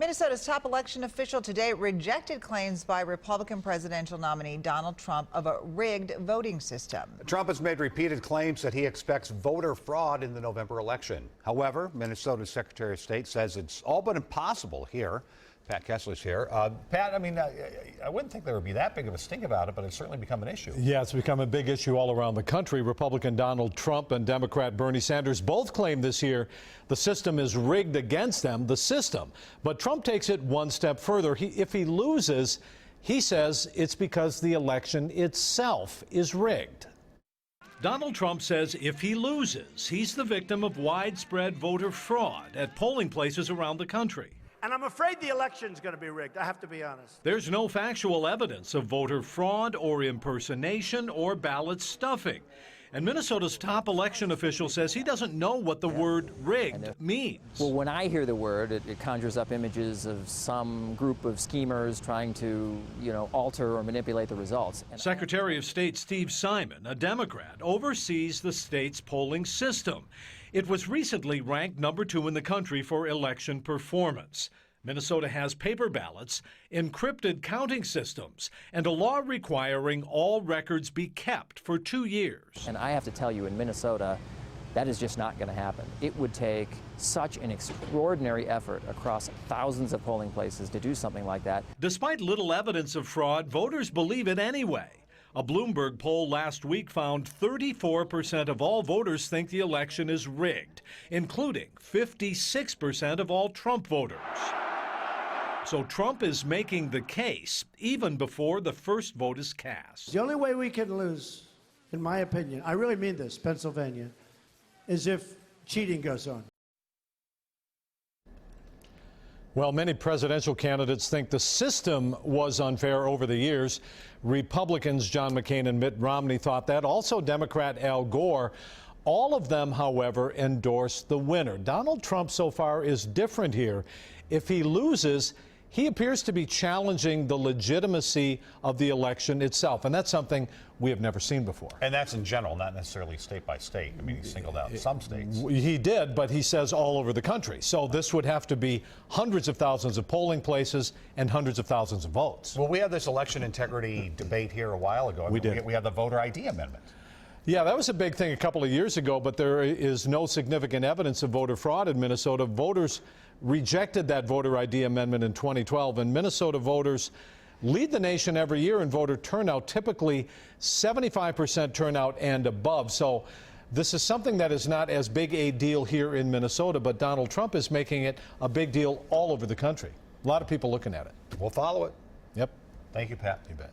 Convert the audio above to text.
Minnesota's top election official today rejected claims by Republican presidential nominee Donald Trump of a rigged voting system. Trump has made repeated claims that he expects voter fraud in the November election. However, Minnesota's Secretary of State says it's all but impossible here. Pat Kessler's here. Pat, I wouldn't think there would be that big of a stink about it, but it's certainly become an issue. Yeah, it's become a big issue all around the country. Republican Donald Trump and Democrat Bernie Sanders both claim this year the system is rigged against them, the system. But Trump takes it one step further. If he loses, he says it's because the election itself is rigged. Donald Trump says if he loses, he's the victim of widespread voter fraud at polling places around the country. And I'm afraid the election's going to be rigged, I have to be honest. There's no factual evidence of voter fraud or impersonation or ballot stuffing. And Minnesota's top election official says he doesn't know what the word rigged means. Well, when I hear the word, it conjures up images of some group of schemers trying to, alter or manipulate the results. Secretary of State Steve Simon, a Democrat, oversees the state's polling system. It was recently ranked #2 in the country for election performance. Minnesota has paper ballots, encrypted counting systems, and a law requiring all records be kept for 2 years. And I have to tell you, in Minnesota, that is just not going to happen. It would take such an extraordinary effort across thousands of polling places to do something like that. Despite little evidence of fraud, voters believe it anyway. A Bloomberg poll last week found 34% of all voters think the election is rigged, including 56% of all Trump voters. So Trump is making the case even before the first vote is cast. The only way we can lose, in my opinion, I really mean this, Pennsylvania, is if cheating goes on. Well, many presidential candidates think the system was unfair over the years. Republicans John McCain and Mitt Romney thought that. Also Democrat Al Gore. All of them, however, endorsed the winner. Donald Trump so far is different here. If he loses, he appears to be challenging the legitimacy of the election itself, and that's something we have never seen before. And that's in general, not necessarily state by state. I mean, he singled out some states. He did, but he says all over the country. So this would have to be hundreds of thousands of polling places and hundreds of thousands of votes. Well, we had this election integrity debate here a while ago. We did. We had the voter ID amendment. Yeah, that was a big thing a couple of years ago, but there is no significant evidence of voter fraud in Minnesota. Voters rejected that voter ID amendment in 2012, and Minnesota voters lead the nation every year in voter turnout, typically 75% turnout and above. So this is something that is not as big a deal here in Minnesota, but Donald Trump is making it a big deal all over the country. A lot of people looking at it. We'll follow it. Yep. Thank you, Pat. You bet.